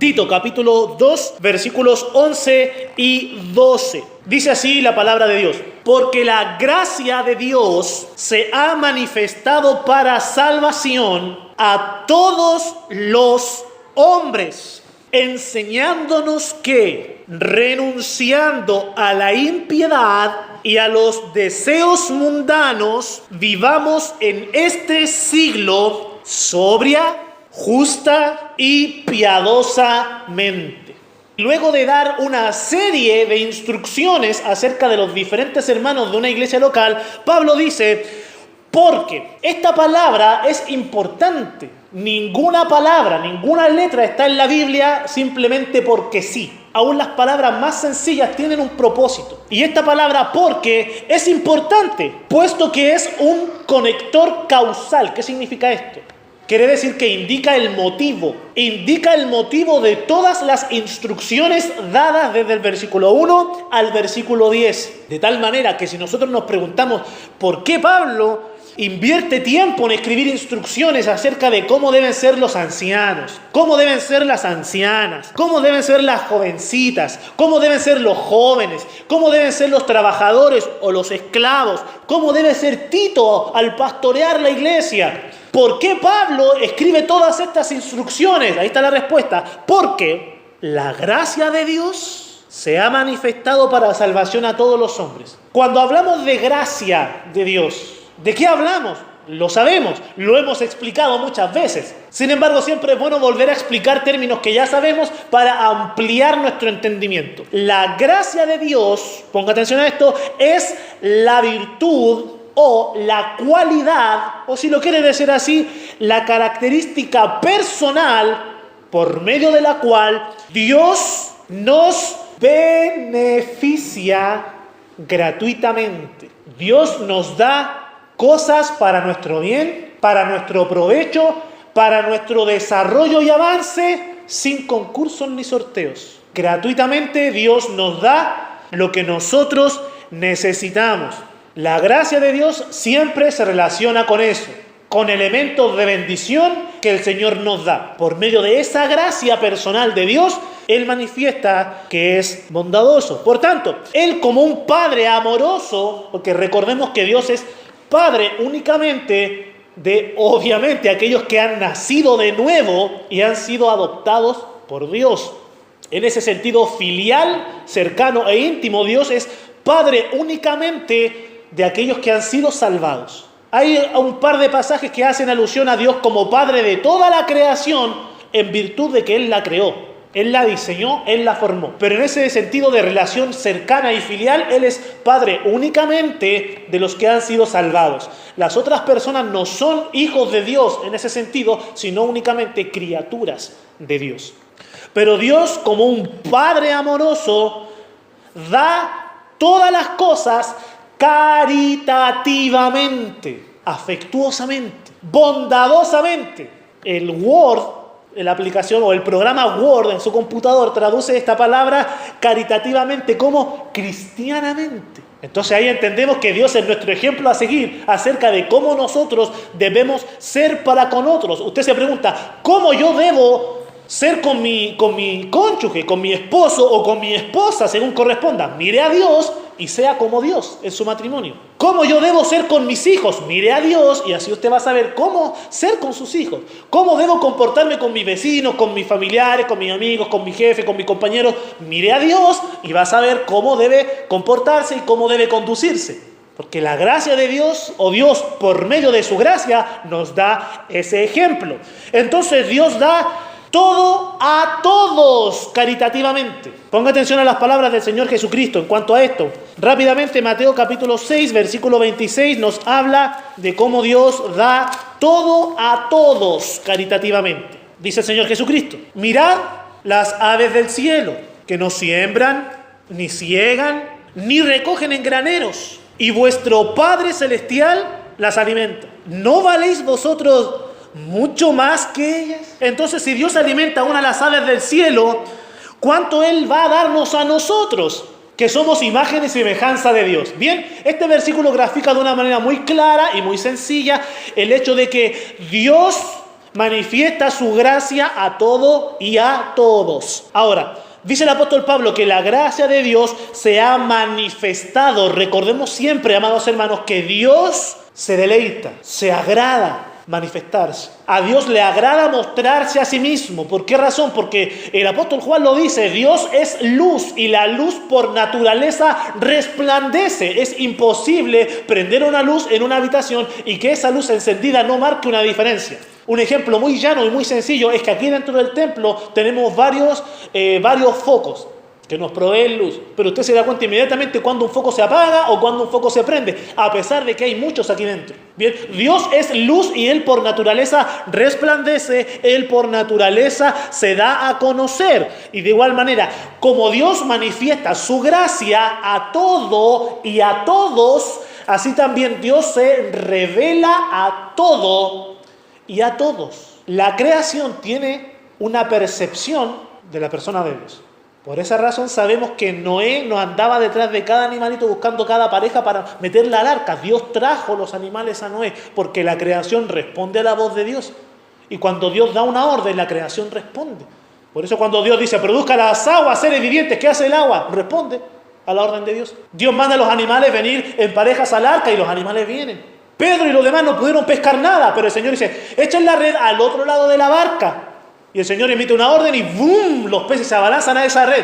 Tito, capítulo 2, versículos 11 y 12. Dice así la palabra de Dios: porque la gracia de Dios se ha manifestado para salvación a todos los hombres, enseñándonos que, renunciando a la impiedad y a los deseos mundanos, vivamos en este siglo sobria, justa y piadosamente. Luego de dar una serie de instrucciones acerca de los diferentes hermanos de una iglesia local, Pablo dice: porque esta palabra es importante. Ninguna palabra, ninguna letra está en la Biblia simplemente porque sí. Aún las palabras más sencillas tienen un propósito. Y esta palabra porque es importante, puesto que es un conector causal. ¿Qué significa esto? Quiere decir que indica el motivo de todas las instrucciones dadas desde el versículo 1 al versículo 10. De tal manera que si nosotros nos preguntamos ¿por qué Pablo invierte tiempo en escribir instrucciones acerca de cómo deben ser los ancianos, cómo deben ser las ancianas, cómo deben ser las jovencitas, cómo deben ser los jóvenes, cómo deben ser los trabajadores o los esclavos, cómo debe ser Tito al pastorear la iglesia? ¿Por qué Pablo escribe todas estas instrucciones? Ahí está la respuesta: porque la gracia de Dios se ha manifestado para salvación a todos los hombres. Cuando hablamos de gracia de Dios, ¿de qué hablamos? Lo sabemos, lo hemos explicado muchas veces. Sin embargo, siempre es bueno volver a explicar términos que ya sabemos para ampliar nuestro entendimiento. La gracia de Dios, ponga atención a esto, es la virtud o la cualidad, o si lo quiere decir así, la característica personal por medio de la cual Dios nos beneficia gratuitamente. Dios nos da cosas para nuestro bien, para nuestro provecho, para nuestro desarrollo y avance, sin concursos ni sorteos. Gratuitamente Dios nos da lo que nosotros necesitamos. La gracia de Dios siempre se relaciona con eso, con elementos de bendición que el Señor nos da. Por medio de esa gracia personal de Dios, Él manifiesta que es bondadoso. Por tanto, Él como un Padre amoroso, porque recordemos que Dios es Padre únicamente de, obviamente, aquellos que han nacido de nuevo y han sido adoptados por Dios. En ese sentido filial, cercano e íntimo, Dios es Padre únicamente de aquellos que han sido salvados. Hay un par de pasajes que hacen alusión a Dios como Padre de toda la creación en virtud de que Él la creó. Él la diseñó, Él la formó. Pero en ese sentido de relación cercana y filial, Él es Padre únicamente de los que han sido salvados. Las otras personas no son hijos de Dios en ese sentido, sino únicamente criaturas de Dios. Pero Dios, como un Padre amoroso, da todas las cosas caritativamente, afectuosamente, bondadosamente. El Word, la aplicación o el programa Word en su computador traduce esta palabra caritativamente como cristianamente. Entonces ahí entendemos que Dios es nuestro ejemplo a seguir acerca de cómo nosotros debemos ser para con otros. Usted se pregunta, ¿cómo yo debo ser con mi cónyuge, con mi esposo o con mi esposa, según corresponda? Mire a Dios y sea como Dios en su matrimonio. ¿Cómo yo debo ser con mis hijos? Mire a Dios y así usted va a saber cómo ser con sus hijos. ¿Cómo debo comportarme con mis vecinos, con mis familiares, con mis amigos, con mi jefe, con mis compañeros? Mire a Dios y va a saber cómo debe comportarse y cómo debe conducirse. Porque la gracia de Dios, o Dios por medio de su gracia, nos da ese ejemplo. Entonces Dios da todo a todos caritativamente. Ponga atención a las palabras del Señor Jesucristo en cuanto a esto. Rápidamente, Mateo capítulo 6, versículo 26 nos habla de cómo Dios da todo a todos caritativamente. Dice el Señor Jesucristo: mirad las aves del cielo, que no siembran, ni siegan, ni recogen en graneros, y vuestro Padre Celestial las alimenta. ¿No valéis vosotros mucho más que ellas? Entonces, si Dios alimenta a una de las aves del cielo, ¿cuánto Él va a darnos a nosotros, que somos imagen y semejanza de Dios? Bien, este versículo grafica de una manera muy clara y muy sencilla el hecho de que Dios manifiesta su gracia a todo y a todos. Ahora, dice el apóstol Pablo que la gracia de Dios se ha manifestado. Recordemos siempre, amados hermanos, que Dios se deleita, se agrada manifestarse. A Dios le agrada mostrarse a sí mismo. ¿Por qué razón? Porque el apóstol Juan lo dice, Dios es luz y la luz por naturaleza resplandece. Es imposible prender una luz en una habitación y que esa luz encendida no marque una diferencia. Un ejemplo muy llano y muy sencillo es que aquí dentro del templo tenemos varios focos que nos proveen luz, pero usted se da cuenta inmediatamente cuando un foco se apaga o cuando un foco se prende, a pesar de que hay muchos aquí dentro. Bien, Dios es luz y Él por naturaleza resplandece, Él por naturaleza se da a conocer. Y de igual manera, como Dios manifiesta su gracia a todo y a todos, así también Dios se revela a todo y a todos. La creación tiene una percepción de la persona de Dios. Por esa razón sabemos que Noé no andaba detrás de cada animalito buscando cada pareja para meterla al arca. Dios trajo los animales a Noé porque la creación responde a la voz de Dios. Y cuando Dios da una orden, la creación responde. Por eso cuando Dios dice, produzca las aguas, seres vivientes, ¿qué hace el agua? Responde a la orden de Dios. Dios manda a los animales venir en parejas al arca y los animales vienen. Pedro y los demás no pudieron pescar nada, pero el Señor dice, echen la red al otro lado de la barca. Y el Señor emite una orden y ¡boom! Los peces se abalanzan a esa red.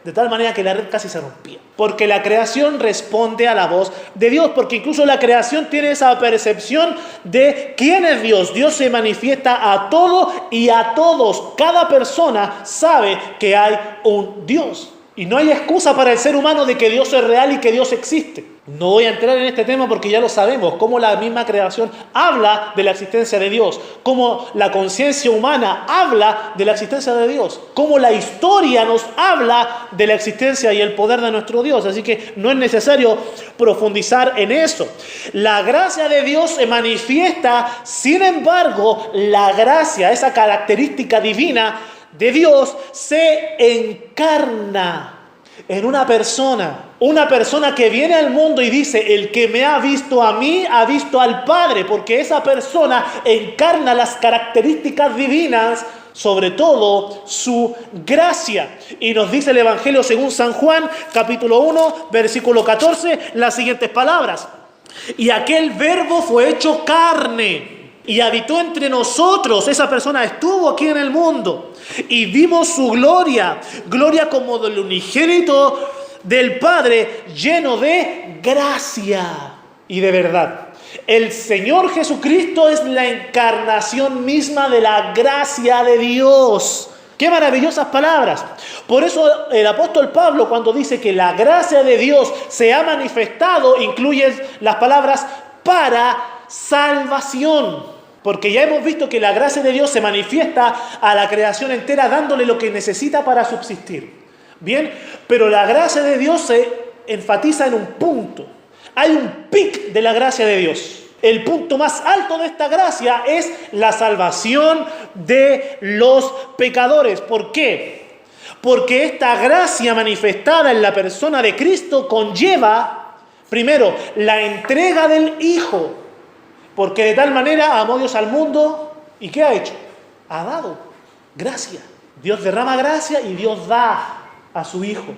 De tal manera que la red casi se rompía. Porque la creación responde a la voz de Dios. Porque incluso la creación tiene esa percepción de quién es Dios. Dios se manifiesta a todo y a todos. Cada persona sabe que hay un Dios. Y no hay excusa para el ser humano de que Dios es real y que Dios existe. No voy a entrar en este tema porque ya lo sabemos, cómo la misma creación habla de la existencia de Dios, cómo la conciencia humana habla de la existencia de Dios, cómo la historia nos habla de la existencia y el poder de nuestro Dios. Así que no es necesario profundizar en eso. La gracia de Dios se manifiesta, sin embargo, la gracia, esa característica divina de Dios, se encarna en una persona que viene al mundo y dice, el que me ha visto a mí, ha visto al Padre, porque esa persona encarna las características divinas, sobre todo su gracia. Y nos dice el Evangelio según San Juan, capítulo 1, versículo 14, las siguientes palabras. Y aquel verbo fue hecho carne y habitó entre nosotros. Esa persona estuvo aquí en el mundo y vimos su gloria, gloria como del unigénito del Padre, lleno de gracia y de verdad. El Señor Jesucristo es la encarnación misma de la gracia de Dios. ¡Qué maravillosas palabras! Por eso el apóstol Pablo, cuando dice que la gracia de Dios se ha manifestado, incluye las palabras para salvación. Porque ya hemos visto que la gracia de Dios se manifiesta a la creación entera dándole lo que necesita para subsistir. Bien, pero la gracia de Dios se enfatiza en un punto. Hay un pic de la gracia de Dios. El punto más alto de esta gracia es la salvación de los pecadores. ¿Por qué? Porque esta gracia manifestada en la persona de Cristo conlleva, primero, la entrega del Hijo. Porque de tal manera amó Dios al mundo. ¿Y qué ha hecho? Ha dado gracia. Dios derrama gracia y Dios da a su Hijo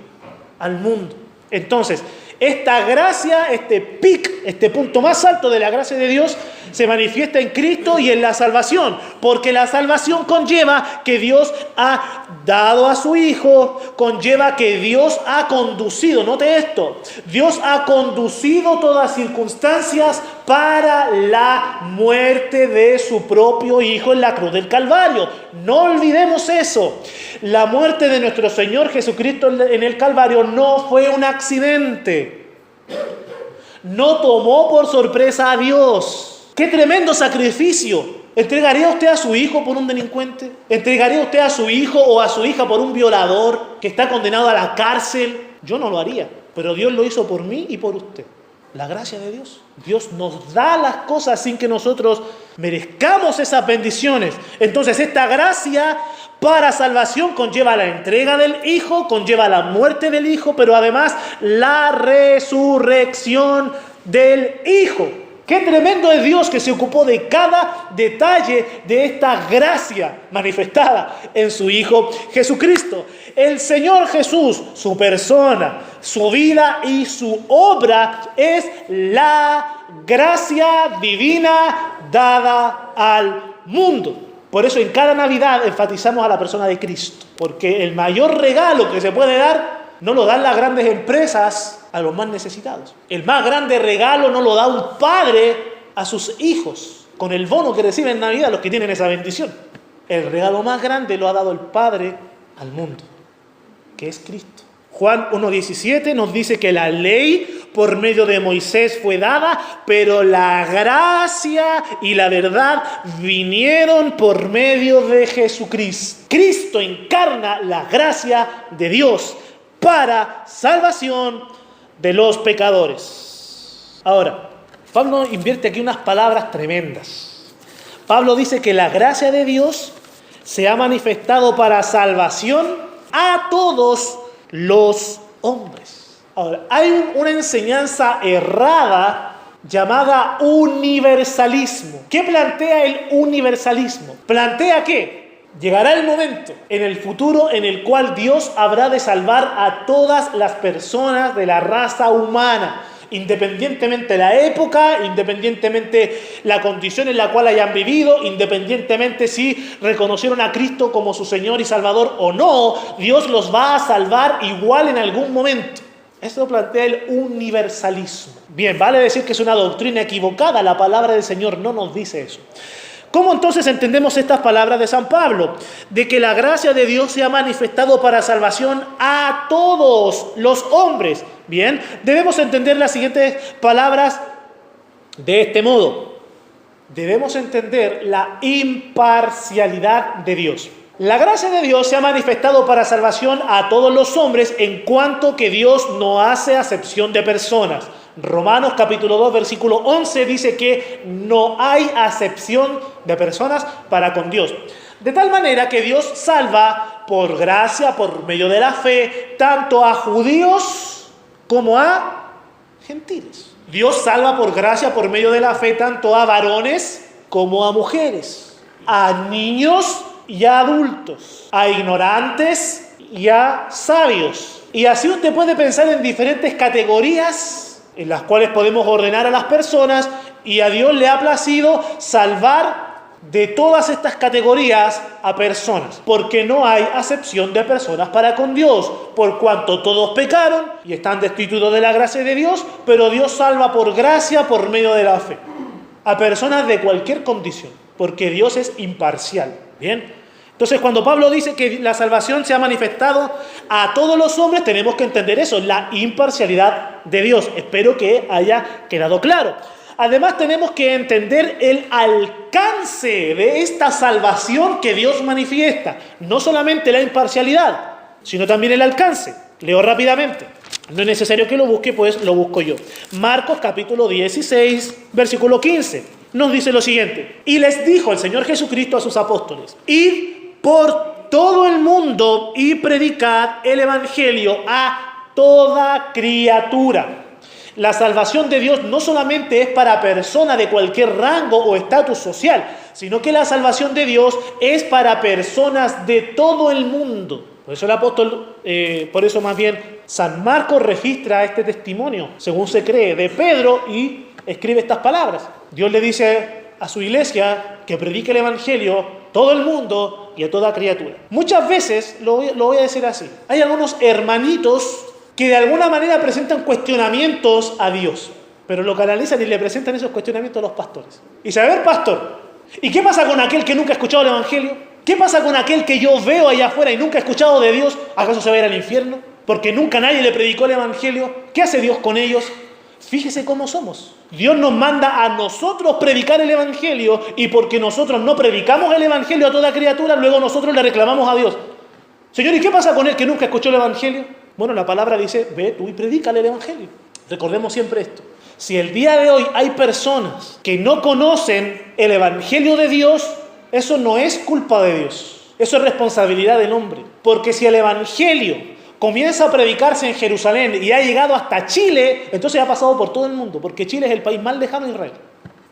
al mundo. Entonces, esta gracia, este pic, este punto más alto de la gracia de Dios se manifiesta en Cristo y en la salvación, porque la salvación conlleva que Dios ha dado a su Hijo, conlleva que Dios ha conducido, note esto, Dios ha conducido todas circunstancias para la muerte de su propio Hijo en la cruz del Calvario. No olvidemos eso. La muerte de nuestro Señor Jesucristo en el Calvario no fue un accidente. No tomó por sorpresa a Dios. ¡Qué tremendo sacrificio! ¿Entregaría usted a su hijo por un delincuente? ¿Entregaría usted a su hijo o a su hija por un violador que está condenado a la cárcel? Yo no lo haría, pero Dios lo hizo por mí y por usted. La gracia de Dios. Dios nos da las cosas sin que nosotros merezcamos esas bendiciones. Entonces esta gracia para salvación conlleva la entrega del Hijo, conlleva la muerte del Hijo, pero además la resurrección del Hijo. Qué tremendo es Dios que se ocupó de cada detalle de esta gracia manifestada en su Hijo Jesucristo. El Señor Jesús, su persona, su vida y su obra es la gracia divina dada al mundo. Por eso en cada Navidad enfatizamos a la persona de Cristo, porque el mayor regalo que se puede dar no lo dan las grandes empresas a los más necesitados. El más grande regalo no lo da un padre a sus hijos, con el bono que reciben en Navidad los que tienen esa bendición. El regalo más grande lo ha dado el Padre al mundo, que es Cristo. Juan 1:17 nos dice que la ley por medio de Moisés fue dada, pero la gracia y la verdad vinieron por medio de Jesucristo. Cristo encarna la gracia de Dios para salvación de los pecadores. Ahora, Pablo invierte aquí unas palabras tremendas. Pablo dice que la gracia de Dios se ha manifestado para salvación a todos los hombres. Ahora, hay una enseñanza errada llamada universalismo. ¿Qué plantea el universalismo? ¿Plantea qué? Llegará el momento en el futuro en el cual Dios habrá de salvar a todas las personas de la raza humana, independientemente de la época, independientemente la condición en la cual hayan vivido, independientemente si reconocieron a Cristo como su Señor y Salvador o no, Dios los va a salvar igual en algún momento. Esto plantea el universalismo. Bien, vale decir que es una doctrina equivocada, la palabra del Señor no nos dice eso. ¿Cómo entonces entendemos estas palabras de San Pablo? De que la gracia de Dios se ha manifestado para salvación a todos los hombres. Bien, debemos entender las siguientes palabras de este modo. Debemos entender la imparcialidad de Dios. La gracia de Dios se ha manifestado para salvación a todos los hombres en cuanto que Dios no hace acepción de personas. Romanos capítulo 2 versículo 11 dice que no hay acepción de personas para con Dios. De tal manera que Dios salva por gracia, por medio de la fe, tanto a judíos como a gentiles. Dios salva por gracia, por medio de la fe, tanto a varones como a mujeres, a niños y a adultos, a ignorantes y a sabios. Y así usted puede pensar en diferentes categorías en las cuales podemos ordenar a las personas, y a Dios le ha placido salvar de todas estas categorías a personas, porque no hay acepción de personas para con Dios, por cuanto todos pecaron y están destituidos de la gracia de Dios, pero Dios salva por gracia, por medio de la fe, a personas de cualquier condición, porque Dios es imparcial. Bien. Entonces, cuando Pablo dice que la salvación se ha manifestado a todos los hombres, tenemos que entender eso, la imparcialidad de Dios. Espero que haya quedado claro. Además, tenemos que entender el alcance de esta salvación que Dios manifiesta. No solamente la imparcialidad, sino también el alcance. Leo rápidamente. No es necesario que lo busque, pues lo busco yo. Marcos capítulo 16, versículo 15. Nos dice lo siguiente. Y les dijo el Señor Jesucristo a sus apóstoles: id por todo el mundo y predicad el evangelio a toda criatura. La salvación de Dios no solamente es para personas de cualquier rango o estatus social, sino que la salvación de Dios es para personas de todo el mundo. Por eso el apóstol, por eso más bien San Marcos registra este testimonio, según se cree, de Pedro, y escribe estas palabras. Dios le dice a su iglesia que predique el evangelio a todo el mundo y a toda criatura. Muchas veces, lo voy a decir así, hay algunos hermanitos que de alguna manera presentan cuestionamientos a Dios, pero lo canalizan y le presentan esos cuestionamientos a los pastores. Y dice: a ver, pastor, ¿y qué pasa con aquel que nunca ha escuchado el evangelio? ¿Qué pasa con aquel que yo veo allá afuera y nunca ha escuchado de Dios? ¿Acaso se va a ir al infierno? Porque nunca nadie le predicó el evangelio. ¿Qué hace Dios con ellos? Fíjese cómo somos. Dios nos manda a nosotros predicar el evangelio, y porque nosotros no predicamos el evangelio a toda criatura, luego nosotros le reclamamos a Dios: Señor, ¿y qué pasa con él que nunca escuchó el evangelio? Bueno, la palabra dice: ve tú y predícale el evangelio. Recordemos siempre esto. Si el día de hoy hay personas que no conocen el evangelio de Dios, eso no es culpa de Dios. Eso es responsabilidad del hombre. Porque si el evangelio comienza a predicarse en Jerusalén y ha llegado hasta Chile, entonces ha pasado por todo el mundo, porque Chile es el país más lejano de Israel.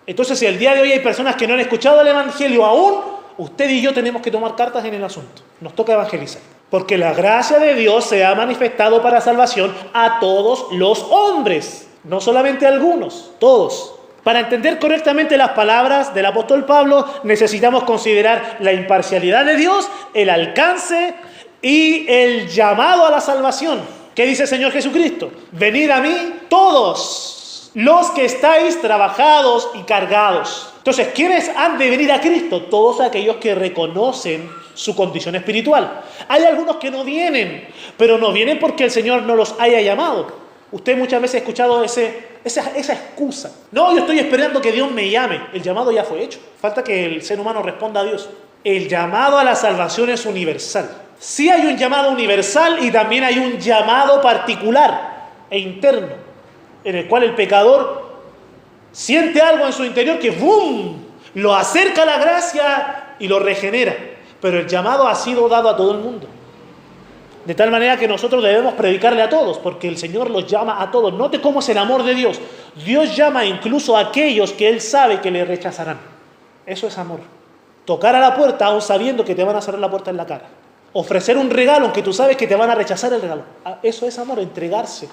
Entonces, si el día de hoy hay personas que no han escuchado el Evangelio aún, usted y yo tenemos que tomar cartas en el asunto. Nos toca evangelizar. Porque la gracia de Dios se ha manifestado para salvación a todos los hombres. No solamente a algunos, todos. Para entender correctamente las palabras del apóstol Pablo, necesitamos considerar la imparcialidad de Dios, el alcance y el llamado a la salvación. ¿Qué dice el Señor Jesucristo? Venid a mí todos los que estáis trabajados y cargados. Entonces, ¿quiénes han de venir a Cristo? Todos aquellos que reconocen su condición espiritual. Hay algunos que no vienen, pero no vienen porque el Señor no los haya llamado. Usted muchas veces ha escuchado esa excusa. No, yo estoy esperando que Dios me llame. El llamado ya fue hecho. Falta que el ser humano responda a Dios. El llamado a la salvación es universal. Sí hay un llamado universal y también hay un llamado particular e interno, en el cual el pecador siente algo en su interior que ¡bum!, lo acerca a la gracia y lo regenera. Pero el llamado ha sido dado a todo el mundo. De tal manera que nosotros debemos predicarle a todos, porque el Señor los llama a todos. Note cómo es el amor de Dios. Dios llama incluso a aquellos que Él sabe que le rechazarán. Eso es amor. Tocar a la puerta aún sabiendo que te van a cerrar la puerta en la cara. Ofrecer un regalo aunque tú sabes que te van a rechazar el regalo. Eso es amor, entregarse,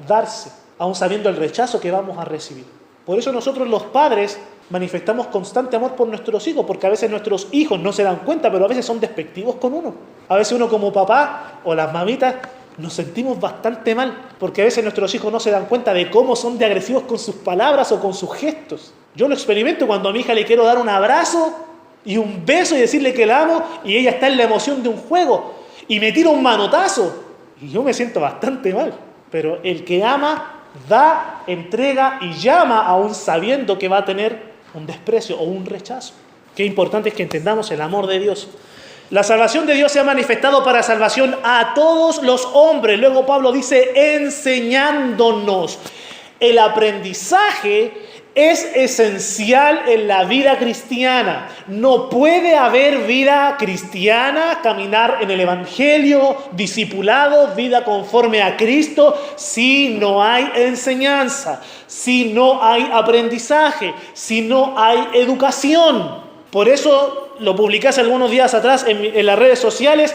darse, aún sabiendo el rechazo que vamos a recibir. Por eso nosotros los padres manifestamos constante amor por nuestros hijos, porque a veces nuestros hijos no se dan cuenta, pero a veces son despectivos con uno. A veces uno como papá o las mamitas nos sentimos bastante mal, porque a veces nuestros hijos no se dan cuenta de cómo son de agresivos con sus palabras o con sus gestos. Yo lo experimento cuando a mi hija le quiero dar un abrazo y un beso y decirle que la amo, y ella está en la emoción de un juego y me tira un manotazo y yo me siento bastante mal. Pero el que ama da, entrega y llama aún sabiendo que va a tener un desprecio o un rechazo. Qué importante es que entendamos el amor de Dios. La salvación de Dios se ha manifestado para salvación a todos los hombres. Luego Pablo dice, enseñándonos. El aprendizaje es esencial en la vida cristiana. No puede haber vida cristiana, caminar en el Evangelio, discipulado, vida conforme a Cristo, si no hay enseñanza, si no hay aprendizaje, si no hay educación. Por eso lo publiqué hace algunos días atrás en las redes sociales,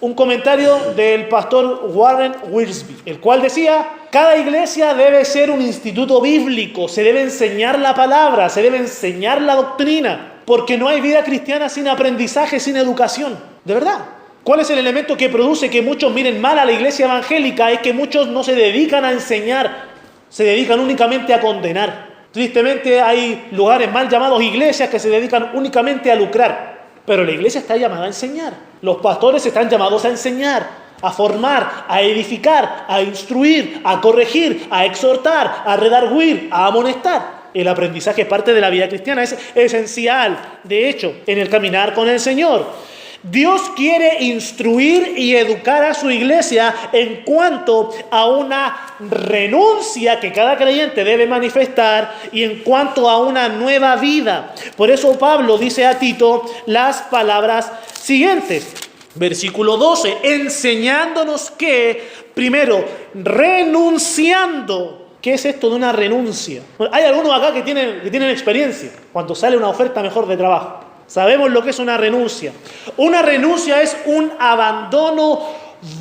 un comentario del pastor Warren Wiersbe, el cual decía: cada iglesia debe ser un instituto bíblico, se debe enseñar la palabra, se debe enseñar la doctrina, porque no hay vida cristiana sin aprendizaje, sin educación. ¿De verdad? ¿Cuál es el elemento que produce que muchos miren mal a la iglesia evangélica? Es que muchos no se dedican a enseñar, se dedican únicamente a condenar. Tristemente hay lugares mal llamados iglesias que se dedican únicamente a lucrar, pero la iglesia está llamada a enseñar. Los pastores están llamados a enseñar, a formar, a edificar, a instruir, a corregir, a exhortar, a redarguir, a amonestar. El aprendizaje es parte de la vida cristiana, es esencial, de hecho, en el caminar con el Señor. Dios quiere instruir y educar a su iglesia en cuanto a una renuncia que cada creyente debe manifestar y en cuanto a una nueva vida. Por eso Pablo dice a Tito las palabras siguientes. Versículo 12, enseñándonos que, primero, renunciando. ¿Qué es esto de una renuncia? Bueno, hay algunos acá que tienen experiencia cuando sale una oferta mejor de trabajo. Sabemos lo que es una renuncia. Una renuncia es un abandono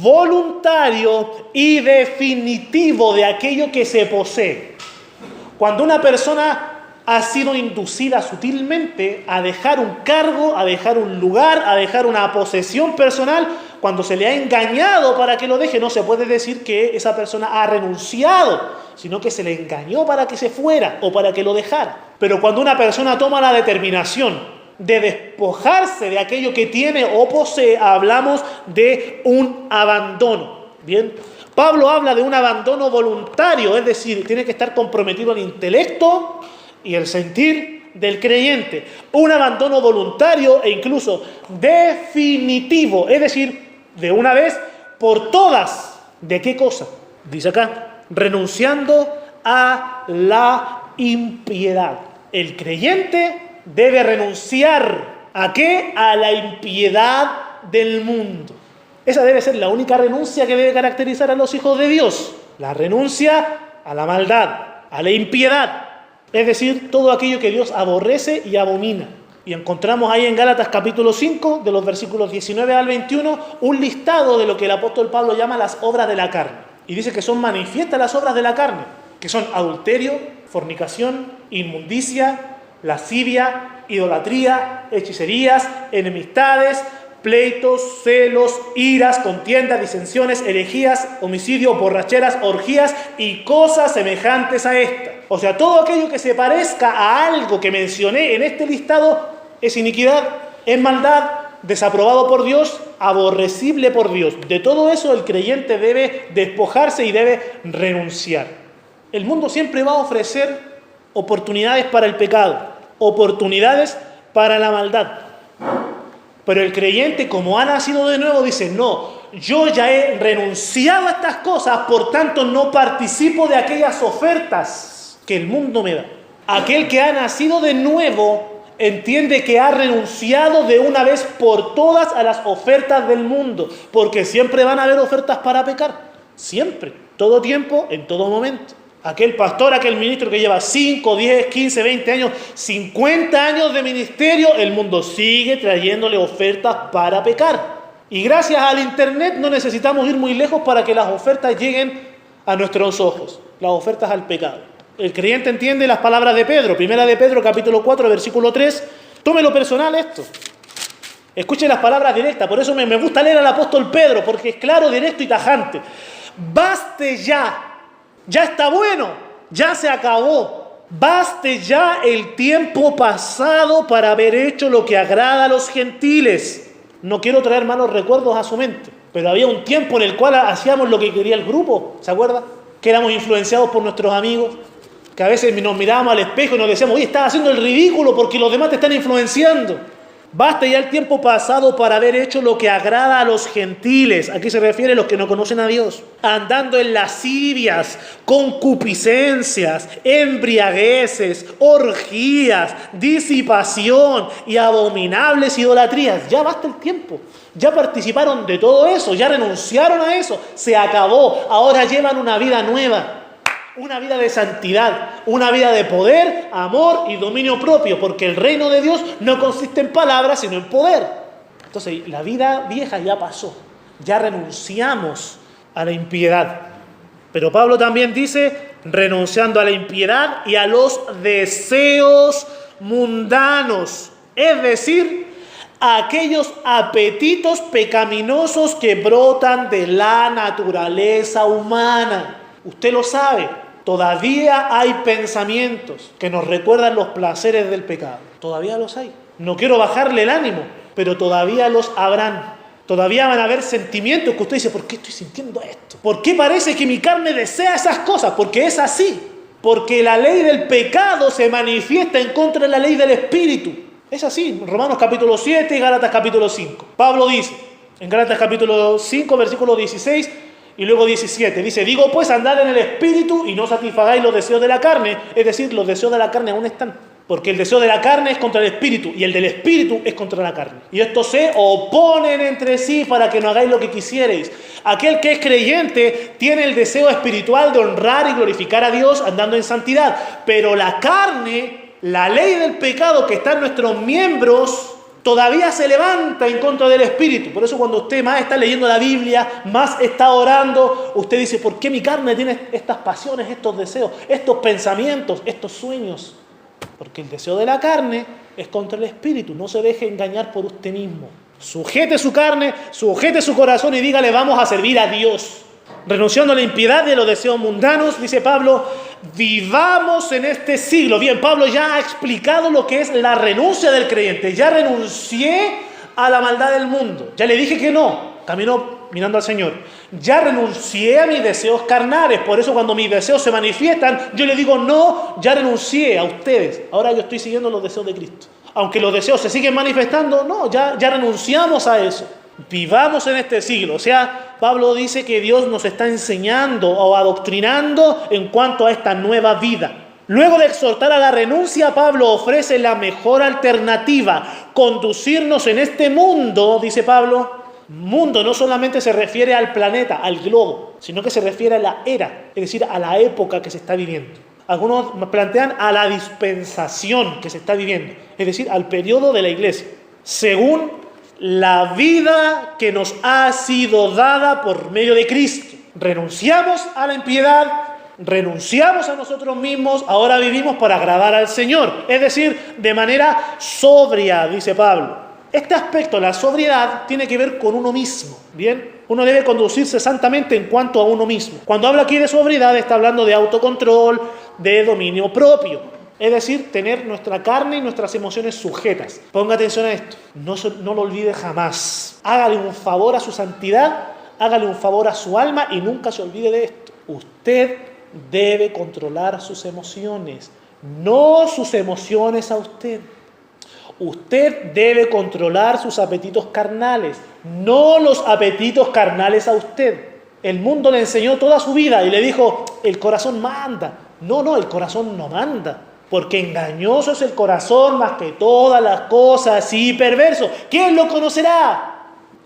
voluntario y definitivo de aquello que se posee. Cuando una persona ha sido inducida sutilmente a dejar un cargo, a dejar un lugar, a dejar una posesión personal, cuando se le ha engañado para que lo deje, no se puede decir que esa persona ha renunciado, sino que se le engañó para que se fuera o para que lo dejara. Pero cuando una persona toma la determinación de despojarse de aquello que tiene o posee, hablamos de un abandono. Bien, Pablo habla de un abandono voluntario, es decir, tiene que estar comprometido el intelecto y el sentir del creyente. Un abandono voluntario e incluso definitivo, es decir, de una vez por todas. ¿De qué cosa? Dice acá, renunciando a la impiedad. El creyente debe renunciar ¿a qué? A la impiedad del mundo. Esa debe ser la única renuncia que debe caracterizar a los hijos de Dios. La renuncia a la maldad, a la impiedad. Es decir, todo aquello que Dios aborrece y abomina. Y encontramos ahí en Gálatas capítulo 5, de los versículos 19 al 21, un listado de lo que el apóstol Pablo llama las obras de la carne. Y dice que son manifiestas las obras de la carne, que son adulterio, fornicación, inmundicia, lascivia, idolatría, hechicerías, enemistades, pleitos, celos, iras, contiendas, disensiones, herejías, homicidios, borracheras, orgías y cosas semejantes a esta. O sea, todo aquello que se parezca a algo que mencioné en este listado es iniquidad, es maldad, desaprobado por Dios, aborrecible por Dios. De todo eso el creyente debe despojarse y debe renunciar. El mundo siempre va a ofrecer oportunidades para el pecado, oportunidades para la maldad. Pero el creyente, como ha nacido de nuevo, dice, no, yo ya he renunciado a estas cosas, por tanto no participo de aquellas ofertas que el mundo me da. Aquel que ha nacido de nuevo entiende que ha renunciado de una vez por todas a las ofertas del mundo, porque siempre van a haber ofertas para pecar, siempre, todo tiempo, en todo momento. Aquel pastor, aquel ministro que lleva 5, 10, 15, 20 años, 50 años de ministerio, el mundo sigue trayéndole ofertas para pecar. Y gracias al internet no necesitamos ir muy lejos para que las ofertas lleguen a nuestros ojos, las ofertas al pecado. El creyente entiende las palabras de Pedro, primera de Pedro, capítulo 4, versículo 3. Tómelo personal esto. Escuche las palabras directas, por eso me gusta leer al apóstol Pedro, porque es claro, directo y tajante. Baste ya. Ya está bueno, ya se acabó. Baste ya el tiempo pasado para haber hecho lo que agrada a los gentiles. No quiero traer malos recuerdos a su mente, pero había un tiempo en el cual hacíamos lo que quería el grupo, ¿se acuerda? Que éramos influenciados por nuestros amigos, que a veces nos mirábamos al espejo y nos decíamos, oye, estás haciendo el ridículo porque los demás te están influenciando. Basta ya el tiempo pasado para haber hecho lo que agrada a los gentiles. Aquí se refiere a los que no conocen a Dios. Andando en lascivias, concupiscencias, embriagueces, orgías, disipación y abominables idolatrías. Ya basta el tiempo. Ya participaron de todo eso, ya renunciaron a eso. Se acabó. Ahora llevan una vida nueva. Una vida de santidad, una vida de poder, amor y dominio propio, porque el reino de Dios no consiste en palabras, sino en poder. Entonces, la vida vieja ya pasó, ya renunciamos a la impiedad. Pero Pablo también dice, renunciando a la impiedad y a los deseos mundanos, es decir, a aquellos apetitos pecaminosos que brotan de la naturaleza humana. Usted lo sabe. Todavía hay pensamientos que nos recuerdan los placeres del pecado. Todavía los hay. No quiero bajarle el ánimo, pero todavía los habrán. Todavía van a haber sentimientos que usted dice, ¿por qué estoy sintiendo esto? ¿Por qué parece que mi carne desea esas cosas? Porque es así. Porque la ley del pecado se manifiesta en contra de la ley del Espíritu. Es así. Romanos capítulo 7 y Gálatas capítulo 5. Pablo dice, en Gálatas capítulo 5, versículo 16... Y luego 17, dice, digo pues andad en el Espíritu y no satisfagáis los deseos de la carne. Es decir, los deseos de la carne aún están. Porque el deseo de la carne es contra el Espíritu y el del Espíritu es contra la carne. Y estos se oponen entre sí para que no hagáis lo que quisierais. Aquel que es creyente tiene el deseo espiritual de honrar y glorificar a Dios andando en santidad. Pero la carne, la ley del pecado que está en nuestros miembros, todavía se levanta en contra del Espíritu. Por eso cuando usted más está leyendo la Biblia, más está orando, usted dice, ¿por qué mi carne tiene estas pasiones, estos deseos, estos pensamientos, estos sueños? Porque el deseo de la carne es contra el Espíritu. No se deje engañar por usted mismo. Sujete su carne, sujete su corazón y dígale, vamos a servir a Dios. Renunciando a la impiedad de los deseos mundanos, dice Pablo, vivamos en este siglo. Bien, Pablo ya ha explicado lo que es la renuncia del creyente. Ya renuncié a la maldad del mundo. Ya le dije que no. Caminó mirando al Señor. Ya renuncié a mis deseos carnales. Por eso cuando mis deseos se manifiestan, yo le digo no, ya renuncié a ustedes. Ahora yo estoy siguiendo los deseos de Cristo. Aunque los deseos se siguen manifestando, no, ya renunciamos a eso. Vivamos en este siglo. O sea, Pablo dice que Dios nos está enseñando o adoctrinando en cuanto a esta nueva vida. Luego de exhortar a la renuncia, Pablo ofrece la mejor alternativa, conducirnos en este mundo, dice Pablo. Mundo no solamente se refiere al planeta, al globo, sino que se refiere a la era, es decir, a la época que se está viviendo. Algunos plantean a la dispensación que se está viviendo, es decir, al periodo de la iglesia, según la vida que nos ha sido dada por medio de Cristo. Renunciamos a la impiedad, renunciamos a nosotros mismos, ahora vivimos para agradar al Señor, es decir, de manera sobria, dice Pablo. Este aspecto, la sobriedad, tiene que ver con uno mismo, ¿bien? Uno debe conducirse santamente en cuanto a uno mismo. Cuando habla aquí de sobriedad, está hablando de autocontrol, de dominio propio. Es decir, tener nuestra carne y nuestras emociones sujetas. Ponga atención a esto. No lo olvide jamás. Hágale un favor a su santidad, hágale un favor a su alma y nunca se olvide de esto. Usted debe controlar sus emociones, no sus emociones a usted. Usted debe controlar sus apetitos carnales, no los apetitos carnales a usted. El mundo le enseñó toda su vida y le dijo, el corazón manda. No, el corazón no manda, porque engañoso es el corazón más que todas las cosas y perverso. ¿Quién lo conocerá?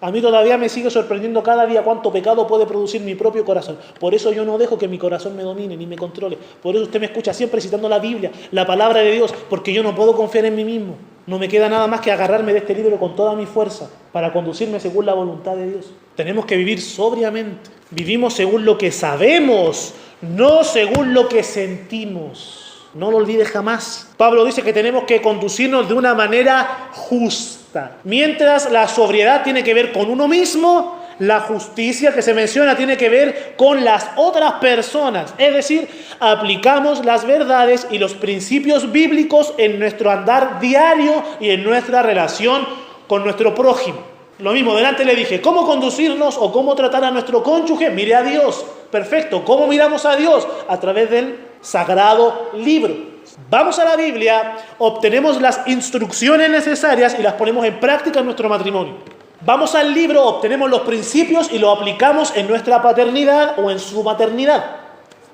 A mí todavía me sigue sorprendiendo cada día cuánto pecado puede producir mi propio corazón. Por eso yo no dejo que mi corazón me domine ni me controle. Por eso usted me escucha siempre citando la Biblia, la palabra de Dios, porque yo no puedo confiar en mí mismo. No me queda nada más que agarrarme de este libro con toda mi fuerza para conducirme según la voluntad de Dios. Tenemos que vivir sobriamente. Vivimos según lo que sabemos, no según lo que sentimos. No lo olvides jamás. Pablo dice que tenemos que conducirnos de una manera justa. Mientras la sobriedad tiene que ver con uno mismo, la justicia que se menciona tiene que ver con las otras personas. Es decir, aplicamos las verdades y los principios bíblicos en nuestro andar diario y en nuestra relación con nuestro prójimo. Lo mismo, delante le dije, ¿cómo conducirnos o cómo tratar a nuestro cónyuge? Mire a Dios. Perfecto. ¿Cómo miramos a Dios? A través del sagrado libro. Vamos a la Biblia, obtenemos las instrucciones necesarias y las ponemos en práctica en nuestro matrimonio. Vamos al libro, obtenemos los principios y los aplicamos en nuestra paternidad o en su maternidad,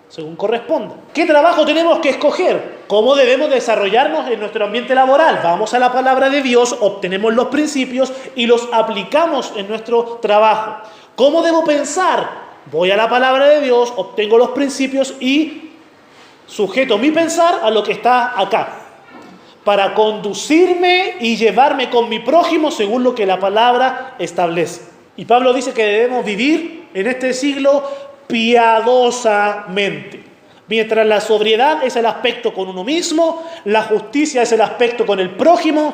según corresponda. ¿Qué trabajo tenemos que escoger? ¿Cómo debemos desarrollarnos en nuestro ambiente laboral? Vamos a la palabra de Dios, obtenemos los principios y los aplicamos en nuestro trabajo. ¿Cómo debo pensar? Voy a la palabra de Dios, obtengo los principios y sujeto mi pensar a lo que está acá, para conducirme y llevarme con mi prójimo según lo que la palabra establece. Y Pablo dice que debemos vivir en este siglo piadosamente. Mientras la sobriedad es el aspecto con uno mismo, la justicia es el aspecto con el prójimo,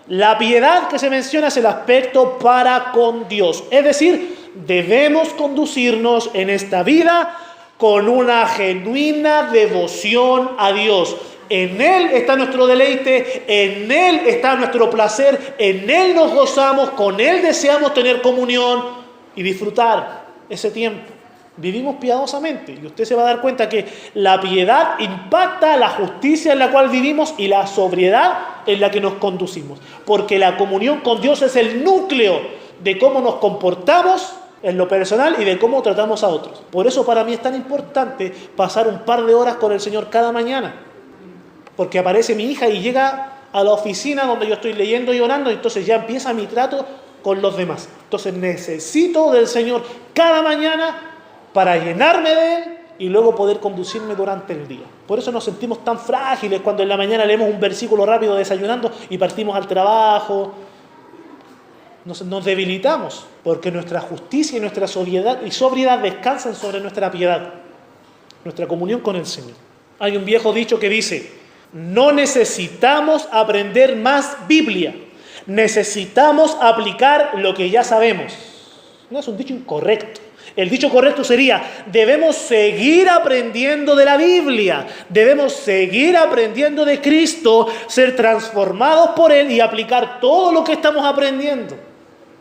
la piedad que se menciona es el aspecto para con Dios. Es decir, debemos conducirnos en esta vida con una genuina devoción a Dios. En Él está nuestro deleite, en Él está nuestro placer, en Él nos gozamos, con Él deseamos tener comunión y disfrutar ese tiempo. Vivimos piadosamente y usted se va a dar cuenta que la piedad impacta la justicia en la cual vivimos y la sobriedad en la que nos conducimos. Porque la comunión con Dios es el núcleo de cómo nos comportamos en lo personal y de cómo tratamos a otros. Por eso para mí es tan importante pasar un par de horas con el Señor cada mañana. Porque aparece mi hija y llega a la oficina donde yo estoy leyendo y orando, y entonces ya empieza mi trato con los demás. Entonces necesito del Señor cada mañana para llenarme de Él y luego poder conducirme durante el día. Por eso nos sentimos tan frágiles cuando en la mañana leemos un versículo rápido desayunando y partimos al trabajo. Nos debilitamos porque nuestra justicia y nuestra sobriedad descansan sobre nuestra piedad, nuestra comunión con el Señor. Hay un viejo dicho que dice: no necesitamos aprender más Biblia, necesitamos aplicar lo que ya sabemos. No es un dicho incorrecto. El dicho correcto sería: debemos seguir aprendiendo de la Biblia, debemos seguir aprendiendo de Cristo, ser transformados por Él y aplicar todo lo que estamos aprendiendo.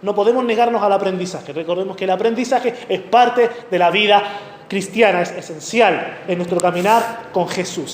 No podemos negarnos al aprendizaje. Recordemos que el aprendizaje es parte de la vida cristiana, es esencial en nuestro caminar con Jesús.